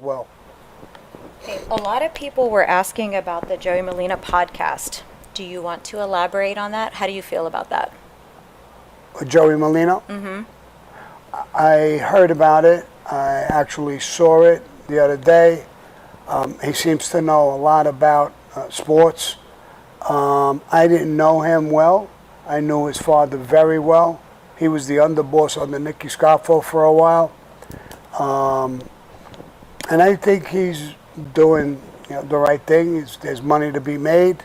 well. Okay, a lot of people were asking about the Joey Merlino podcast. Do you want to elaborate on that? How do you feel about that? Joey Merlino? Mm-hmm. I heard about it. I actually saw it the other day. He seems to know a lot about sports. I didn't know him well. I knew his father very well. He was the underboss under Nicky Scarfo for a while. And I think he's doing the right thing. There's money to be made.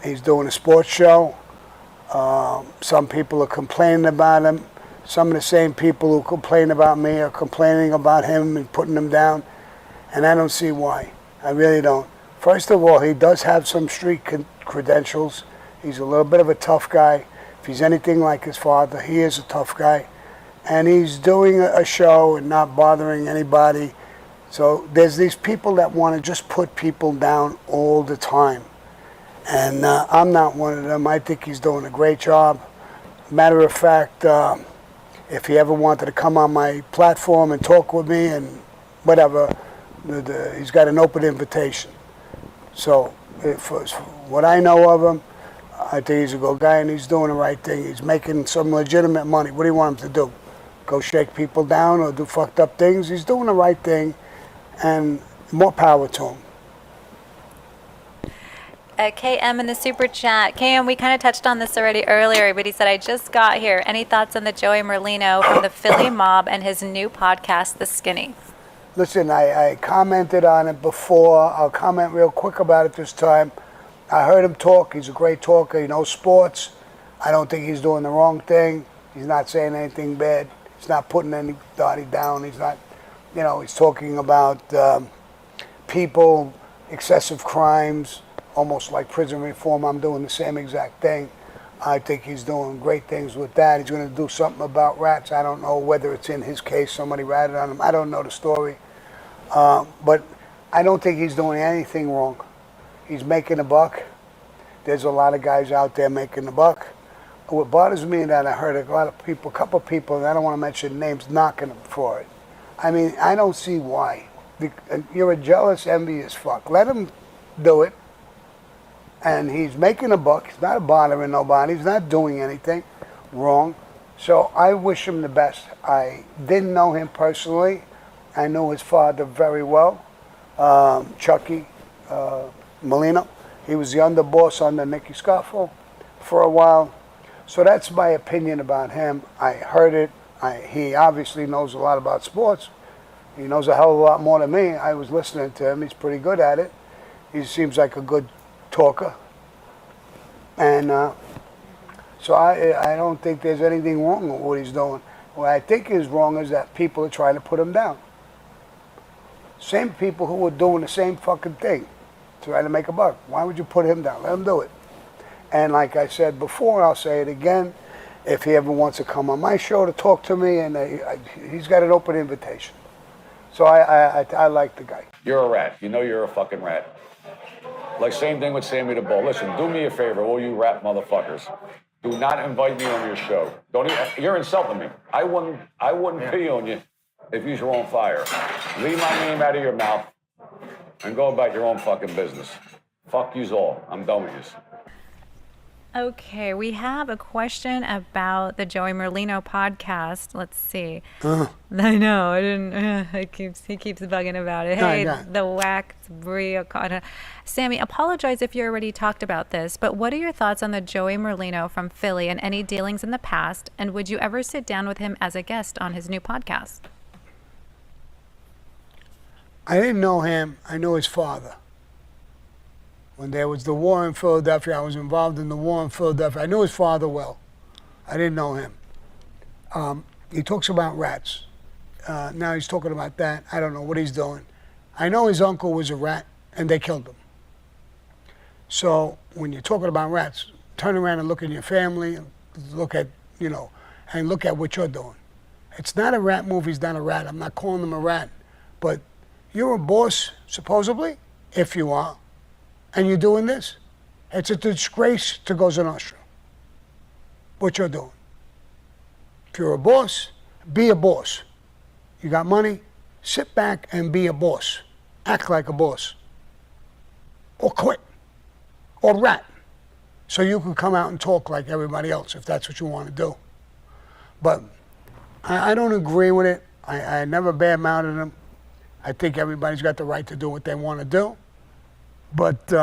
He's doing a sports show. Some people are complaining about him. Some of the same people who complain about me are complaining about him and putting him down. And I don't see why. I really don't. First of all, he does have some street credentials. He's a little bit of a tough guy. If he's anything like his father, he is a tough guy. And he's doing a show and not bothering anybody. So there's these people that want to just put people down all the time. And I'm not one of them. I think he's doing a great job. Matter of fact, if he ever wanted to come on my platform and talk with me and whatever, he's got an open invitation. So what I know of him, I think he's a good guy and he's doing the right thing. He's making some legitimate money. What do you want him to do? Go shake people down or do fucked up things? He's doing the right thing, and more power to him. KM in the super chat. KM, we kind of touched on this already earlier, but he said, I just got here. Any thoughts on the Joey Merlino from the Philly mob and his new podcast, The Skinny? Listen, I commented on it before. I'll comment real quick about it this time. I heard him talk. He's a great talker. He knows sports. I don't think he's doing the wrong thing. He's not saying anything bad. He's not putting anybody down. He's not, he's talking about people, excessive crimes, almost like prison reform. I'm doing the same exact thing. I think he's doing great things with that. He's going to do something about rats. I don't know whether it's in his case. Somebody ratted on him. I don't know the story. But I don't think he's doing anything wrong. He's making a buck. There's a lot of guys out there making a buck. What bothers me is that I heard a couple of people, and I don't want to mention names, knocking him for it. I mean, I don't see why. You're a jealous, envious fuck. Let him do it. And he's making a buck. He's not bothering nobody. He's not doing anything wrong. So I wish him the best. I didn't know him personally. I knew his father very well, Chucky Merlino. He was the underboss under Nicky Scarfo for a while. So that's my opinion about him. I heard it. He obviously knows a lot about sports. He knows a hell of a lot more than me. I was listening to him. He's pretty good at it. He seems like a good talker. And so I don't think there's anything wrong with what he's doing. What I think is wrong is that people are trying to put him down. Same people who are doing the same fucking thing, trying to make a buck. Why would you put him down? Let him do it. And like I said before, I'll say it again, if he ever wants to come on my show to talk to me, and he's got an open invitation. So I like the guy. You're a rat. You know you're a fucking rat. Like, same thing with Sammy the Bull. Listen, do me a favor, all you rat motherfuckers. Do not invite me on your show. You're insulting me. I wouldn't pee on you if you were on fire. Leave my name out of your mouth and go about your own fucking business. Fuck yous all. I'm done with yous. Okay, we have a question about the Joey Merlino podcast. Let's see. I know, I didn't. He keeps bugging about it. Hey, the wax Bria. Sammy, apologize if you already talked about this, but what are your thoughts on the Joey Merlino from Philly and any dealings in the past? And would you ever sit down with him as a guest on his new podcast? I didn't know him. I know his father. When there was the war in Philadelphia, I was involved in the war in Philadelphia. I knew his father well. I didn't know him. He talks about rats. Now he's talking about that. I don't know what he's doing. I know his uncle was a rat, and they killed him. So when you're talking about rats, turn around and look at your family, and look at, and look at what you're doing. It's not a rat movie. He's not a rat. I'm not calling him a rat. But you're a boss, supposedly, if you are. And you're doing this? It's a disgrace to Cosa Nostra, what you're doing. If you're a boss, be a boss. You got money, sit back and be a boss. Act like a boss. Or quit. Or rat. So you can come out and talk like everybody else if that's what you want to do. But I don't agree with it. I never badmouthed him. I think everybody's got the right to do what they want to do. But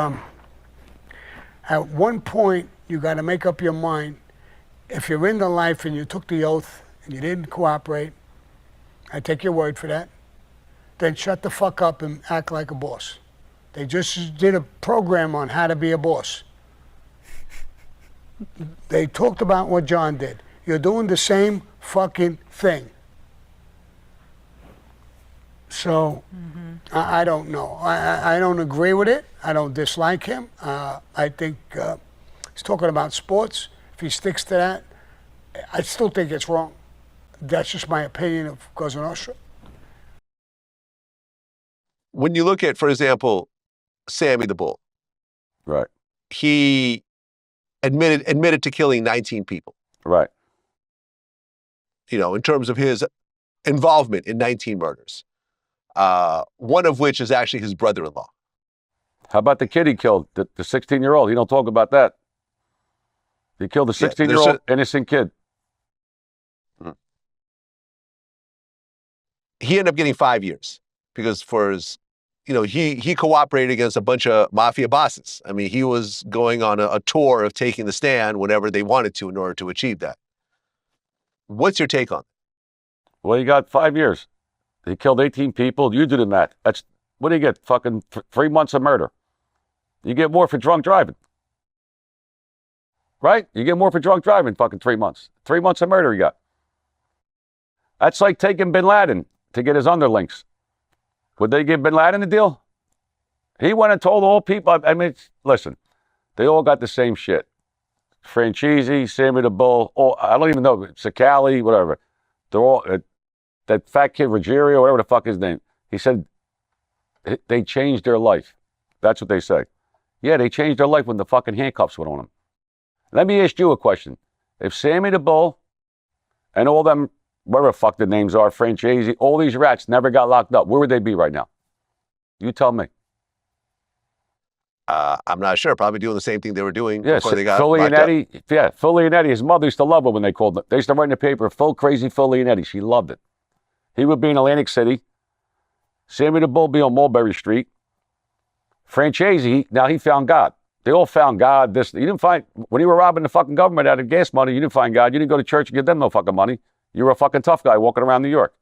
at one point, you got to make up your mind. If you're in the life and you took the oath and you didn't cooperate, I take your word for that, then shut the fuck up and act like a boss. They just did a program on how to be a boss. They talked about what John did. You're doing the same fucking thing. So, I don't know. I don't agree with it. I don't dislike him. I think he's talking about sports. If he sticks to that, I still think it's wrong. That's just my opinion of Cosa Nostra. When you look at, for example, Sammy the Bull, Right. he admitted to killing 19 people. Right. You know, in terms of his involvement in 19 murders, one of which is actually his brother-in-law. How about the kid he killed, the 16-year-old? He don't talk about that. He killed a 16-year-old innocent kid. He ended up getting 5 years because for his, you know, he cooperated against a bunch of mafia bosses. I mean, he was going on a tour of taking the stand whenever they wanted to in order to achieve that. What's your take on it? Well, he got 5 years. He killed 18 people. You do the math. That's, what do you get? Fucking 3 months of murder. You get more for drunk driving. Right? You get more for drunk driving, fucking 3 months. 3 months of murder he got. That's like taking Bin Laden to get his underlings. Would they give Bin Laden a deal? He went and told all people. I mean, listen, they all got the same shit. Franchise, Sammy the Bull, I don't even know, Sicali, whatever. They're all, that fat kid, Ruggiero, whatever the fuck his name. He said they changed their life. That's what they say. Yeah, they changed their life when the fucking handcuffs went on them. Let me ask you a question. If Sammy the Bull and all them, whatever the fuck the names are, Franchise, all these rats never got locked up, where would they be right now? You tell me. I'm not sure. Probably doing the same thing they were doing Yeah, before they got Phil locked up. Leonetti. Yeah, Phil Leonetti. His mother used to love it when they called him. They used to write in the paper, Phil Crazy Phil Leonetti. She loved it. He would be in Atlantic City. Sammy the Bull be on Mulberry Street. Franchise, now he found God. They all found God. You didn't find, when you were robbing the fucking government out of gas money, you didn't find God. You didn't go to church and give them no fucking money. You were a fucking tough guy walking around New York.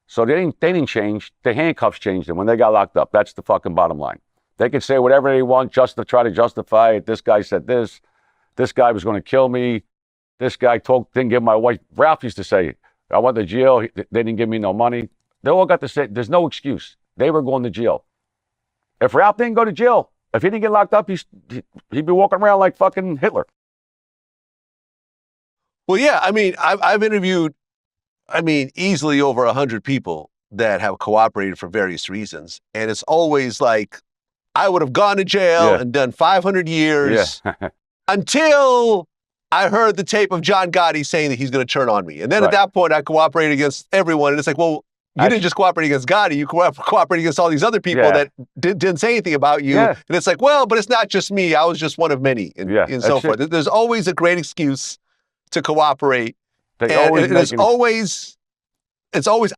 So they didn't change. The handcuffs changed them when they got locked up. That's the fucking bottom line. They could say whatever they want just to try to justify it. This guy said this. This guy was going to kill me. This guy didn't give my wife. Ralph used to say, I went to jail. They didn't give me no money. They all got to say, there's no excuse. They were going to jail. If Ralph didn't go to jail, if he didn't get locked up, he'd be walking around like fucking Hitler. Well, yeah, I mean, I've interviewed, easily over 100 people that have cooperated for various reasons. And it's always like, I would have gone to jail and done 500 years until I heard the tape of John Gotti saying that he's going to turn on me. And then at that point, I cooperated against everyone. And it's like, well, you didn't just cooperate against Gotti, you cooperated against all these other people that didn't say anything about you. And it's like, well, but it's not just me. I was just one of many, and so forth. There's always a great excuse to cooperate. It's always,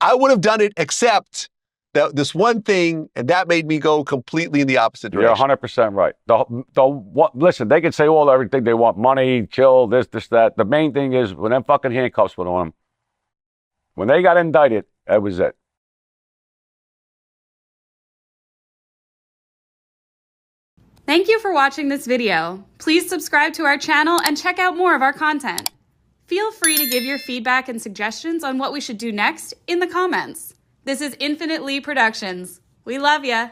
I would have done it except that this one thing, and that made me go completely in the opposite direction. You're 100% right. Listen, they can say everything they want, money, kill, this, that. The main thing is when them fucking handcuffs went on them, when they got indicted, that was it. Thank you for watching this video. Please subscribe to our channel and check out more of our content. Feel free to give your feedback and suggestions on what we should do next in the comments. This is Infinite Lee Productions. We love ya.